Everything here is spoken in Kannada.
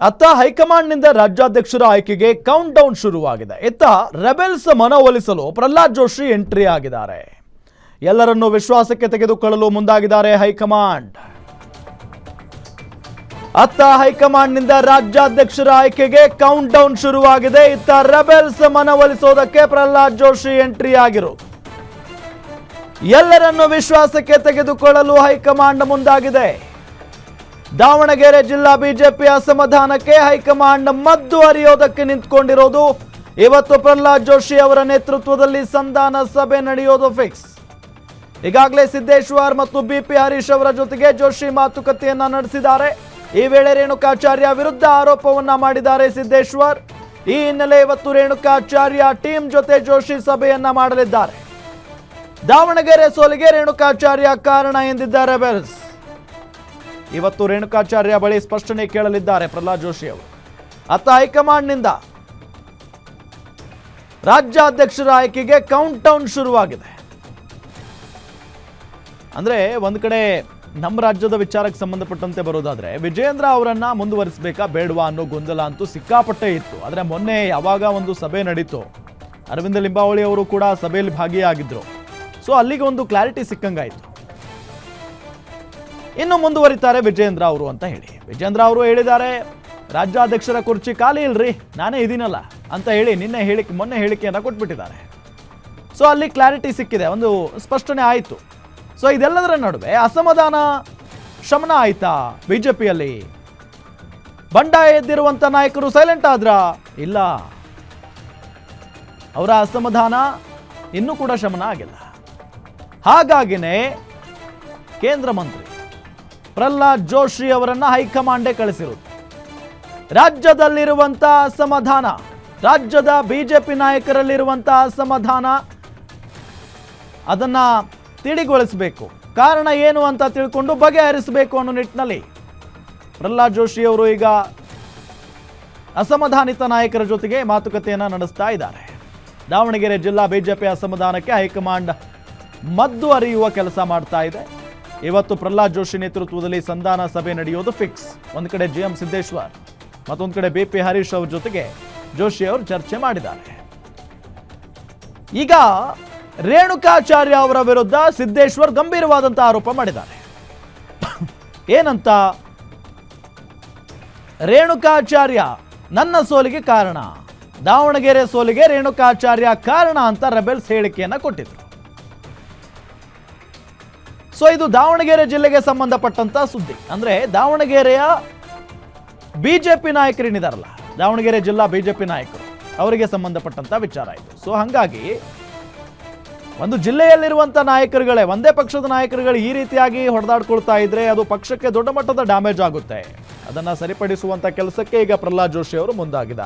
ಅತ್ತ ಹೈಕಮಾಂಡ್ನಿಂದ ರಾಜ್ಯಾಧ್ಯಕ್ಷರ ಆಯ್ಕೆಗೆ ಕೌಂಟ್ ಡೌನ್ ಶುರುವಾಗಿದೆ. ಇತ್ತ ರೆಬೆಲ್ಸ್ ಮನವೊಲಿಸಲು ಪ್ರಹ್ಲಾದ್ ಜೋಶಿ ಎಂಟ್ರಿ ಆಗಿದ್ದಾರೆ. ಎಲ್ಲರನ್ನೂ ವಿಶ್ವಾಸಕ್ಕೆ ತೆಗೆದುಕೊಳ್ಳಲು ಮುಂದಾಗಿದ್ದಾರೆ ಹೈಕಮಾಂಡ್. ಅತ್ತ ಹೈಕಮಾಂಡ್ನಿಂದ ರಾಜ್ಯಾಧ್ಯಕ್ಷರ ಆಯ್ಕೆಗೆ ಕೌಂಟ್ ಡೌನ್ ಶುರುವಾಗಿದೆ. ಇತ್ತ ರೆಬೆಲ್ಸ್ ಮನವೊಲಿಸೋದಕ್ಕೆ ಪ್ರಹ್ಲಾದ್ ಜೋಶಿ ಎಂಟ್ರಿ ಆಗಿರೋದು. ಎಲ್ಲರನ್ನೂ ವಿಶ್ವಾಸಕ್ಕೆ ತೆಗೆದುಕೊಳ್ಳಲು ಹೈಕಮಾಂಡ್ ಮುಂದಾಗಿದೆ. ದಾವಣಗೆರೆ ಜಿಲ್ಲಾ ಬಿಜೆಪಿ ಅಸಮಾಧಾನಕ್ಕೆ ಹೈಕಮಾಂಡ್ ಮದ್ದು ಹರಿಯೋದಕ್ಕೆ ನಿಂತ್ಕೊಂಡಿರೋದು. ಇವತ್ತು ಪ್ರಹ್ಲಾದ್ ಜೋಶಿ ಅವರ ನೇತೃತ್ವದಲ್ಲಿ ಸಂಧಾನ ಸಭೆ ನಡೆಯೋದು ಫಿಕ್ಸ್. ಈಗಾಗಲೇ ಸಿದ್ದೇಶ್ವರ್ ಮತ್ತು ಬಿಪಿ ಹರೀಶ್ ಅವರ ಜೊತೆಗೆ ಜೋಶಿ ಮಾತುಕತೆಯನ್ನ ನಡೆಸಿದ್ದಾರೆ. ಈ ವೇಳೆ ರೇಣುಕಾಚಾರ್ಯ ವಿರುದ್ಧ ಆರೋಪವನ್ನ ಮಾಡಿದ್ದಾರೆ ಸಿದ್ದೇಶ್ವರ್. ಈ ಹಿನ್ನೆಲೆ ಇವತ್ತು ರೇಣುಕಾಚಾರ್ಯ ಟೀಮ್ ಜೊತೆ ಜೋಶಿ ಸಭೆಯನ್ನ ಮಾಡಲಿದ್ದಾರೆ. ದಾವಣಗೆರೆ ಸೋಲಿಗೆ ರೇಣುಕಾಚಾರ್ಯ ಕಾರಣ ಎಂದಿದ್ದಾರೆ ರೆಬೆಲ್ಸ್. ಇವತ್ತು ರೇಣುಕಾಚಾರ್ಯ ಬಳಿ ಸ್ಪಷ್ಟನೆ ಕೇಳಲಿದ್ದಾರೆ ಪ್ರಹ್ಲಾದ್ ಜೋಶಿ ಅವರು. ಅತ್ತ ಹೈಕಮಾಂಡ್ನಿಂದ ರಾಜ್ಯಾಧ್ಯಕ್ಷರ ಆಯ್ಕೆಗೆ ಕೌಂಟ್ ಡೌನ್ ಶುರುವಾಗಿದೆ. ಅಂದ್ರೆ ಒಂದ್ ಕಡೆ ನಮ್ಮ ರಾಜ್ಯದ ವಿಚಾರಕ್ಕೆ ಸಂಬಂಧಪಟ್ಟಂತೆ ಬರೋದಾದ್ರೆ ವಿಜಯೇಂದ್ರ ಅವರನ್ನ ಮುಂದುವರಿಸಬೇಕಾ ಬೇಡವಾ ಅನ್ನೋ ಗೊಂದಲ ಅಂತೂ ಸಿಕ್ಕಾಪಟ್ಟೆ ಇತ್ತು. ಆದ್ರೆ ಮೊನ್ನೆ ಯಾವಾಗ ಒಂದು ಸಭೆ ನಡೀತು, ಅರವಿಂದ ಲಿಂಬಾವಳಿ ಅವರು ಕೂಡ ಸಭೆಯಲ್ಲಿ ಭಾಗಿಯಾಗಿದ್ರು. ಸೊ ಅಲ್ಲಿಗೆ ಒಂದು ಕ್ಲಾರಿಟಿ ಸಿಕ್ಕಂಗಾಯ್ತು. ಇನ್ನು ಮುಂದುವರಿತಾರೆ ವಿಜಯೇಂದ್ರ ಅವರು ಅಂತ ಹೇಳಿ ವಿಜಯೇಂದ್ರ ಅವರು ಹೇಳಿದ್ದಾರೆ, ರಾಜ್ಯಾಧ್ಯಕ್ಷರ ಕುರ್ಚಿ ಖಾಲಿ ಇಲ್ರಿ, ನಾನೇ ಇದೀನಲ್ಲ ಅಂತ ಹೇಳಿ ಮೊನ್ನೆ ಹೇಳಿಕೆಯನ್ನ ಕೊಟ್ಬಿಟ್ಟಿದ್ದಾರೆ. ಸೊ ಅಲ್ಲಿ ಕ್ಲಾರಿಟಿ ಸಿಕ್ಕಿದೆ, ಒಂದು ಸ್ಪಷ್ಟನೆ ಆಯಿತು. ಸೊ ಇದೆಲ್ಲದರ ನಡುವೆ ಅಸಮಾಧಾನ ಶಮನ ಆಯ್ತಾ ಬಿಜೆಪಿಯಲ್ಲಿ? ಬಂಡಾಯ ಎದ್ದಿರುವಂತ ನಾಯಕರು ಸೈಲೆಂಟ್ ಆದ್ರ? ಇಲ್ಲ, ಅವರ ಅಸಮಾಧಾನ ಇನ್ನೂ ಕೂಡ ಶಮನ ಆಗಿಲ್ಲ. ಹಾಗಾಗಿನೇ ಕೇಂದ್ರ ಮಂತ್ರಿ ಪ್ರಹ್ಲಾದ್ ಜೋಶಿ ಅವರನ್ನ ಹೈಕಮಾಂಡೇ ಕಳಿಸಿರುವುದು. ರಾಜ್ಯದಲ್ಲಿರುವಂತಹ ಅಸಮಾಧಾನ, ರಾಜ್ಯದ ಬಿಜೆಪಿ ನಾಯಕರಲ್ಲಿರುವಂತಹ ಅಸಮಾಧಾನ, ಅದನ್ನ ತಿಳಿಗೊಳಿಸಬೇಕು, ಕಾರಣ ಏನು ಅಂತ ತಿಳ್ಕೊಂಡು ಬಗೆಹರಿಸಬೇಕು ಅನ್ನೋ ನಿಟ್ಟಿನಲ್ಲಿ ಪ್ರಹ್ಲಾದ್ ಜೋಶಿ ಅವರು ಈಗ ಅಸಮಾಧಾನಿತ ನಾಯಕರ ಜೊತೆಗೆ ಮಾತುಕತೆಯನ್ನ ನಡೆಸ್ತಾ ಇದ್ದಾರೆ. ದಾವಣಗೆರೆ ಜಿಲ್ಲಾ ಬಿಜೆಪಿ ಅಸಮಾಧಾನಕ್ಕೆ ಹೈಕಮಾಂಡ್ ಮದ್ದು ಅರಿಯುವ ಕೆಲಸ ಮಾಡ್ತಾ ಇದೆ. ಇವತ್ತು ಪ್ರಹ್ಲಾದ್ ಜೋಶಿ ನೇತೃತ್ವದಲ್ಲಿ ಸಂಧಾನ ಸಭೆ ನಡೆಯೋದು ಫಿಕ್ಸ್. ಒಂದು ಕಡೆ ಜಿಎಂ ಸಿದ್ದೇಶ್ವರ್, ಮತ್ತೊಂದು ಕಡೆ ಬಿಪಿ ಹರೀಶ್ ಅವರ ಜೊತೆಗೆ ಜೋಶಿ ಅವರು ಚರ್ಚೆ ಮಾಡಿದ್ದಾರೆ. ಈಗ ರೇಣುಕಾಚಾರ್ಯ ಅವರ ವಿರುದ್ಧ ಸಿದ್ದೇಶ್ವರ್ ಗಂಭೀರವಾದಂತಹ ಆರೋಪ ಮಾಡಿದ್ದಾರೆ. ಏನಂತ? ರೇಣುಕಾಚಾರ್ಯ ನನ್ನ ಸೋಲಿಗೆ ಕಾರಣ, ದಾವಣಗೆರೆ ಸೋಲಿಗೆ ರೇಣುಕಾಚಾರ್ಯ ಕಾರಣ ಅಂತ ರೆಬೆಲ್ಸ್ ಹೇಳಿಕೆಯನ್ನ ಕೊಟ್ಟಿದ್ರು. ಸೊ ಇದು ದಾವಣಗೆರೆ ಜಿಲ್ಲೆಗೆ ಸಂಬಂಧಪಟ್ಟಂತ ಸುದ್ದಿ. ಅಂದ್ರೆ ದಾವಣಗೆರೆಯ ಬಿಜೆಪಿ ನಾಯಕರೇನಿದಾರಲ್ಲ, ದಾವಣಗೆರೆ ಜಿಲ್ಲಾ ಬಿಜೆಪಿ ನಾಯಕರು, ಅವರಿಗೆ ಸಂಬಂಧಪಟ್ಟಂತ ವಿಚಾರ ಇದು. ಸೊ ಹಾಗಾಗಿ ಒಂದು ಜಿಲ್ಲೆಯಲ್ಲಿರುವಂತ ನಾಯಕರುಗಳೇ, ಒಂದೇ ಪಕ್ಷದ ನಾಯಕರುಗಳು ಈ ರೀತಿಯಾಗಿ ಹೊಡೆದಾಡ್ಕೊಳ್ತಾ ಇದ್ರೆ ಅದು ಪಕ್ಷಕ್ಕೆ ದೊಡ್ಡ ಮಟ್ಟದ ಡ್ಯಾಮೇಜ್ ಆಗುತ್ತೆ. ಅದನ್ನ ಸರಿಪಡಿಸುವಂತ ಕೆಲಸಕ್ಕೆ ಈಗ ಪ್ರಹ್ಲಾದ್ ಜೋಶಿ ಅವರು ಮುಂದಾಗಿದ್ದಾರೆ.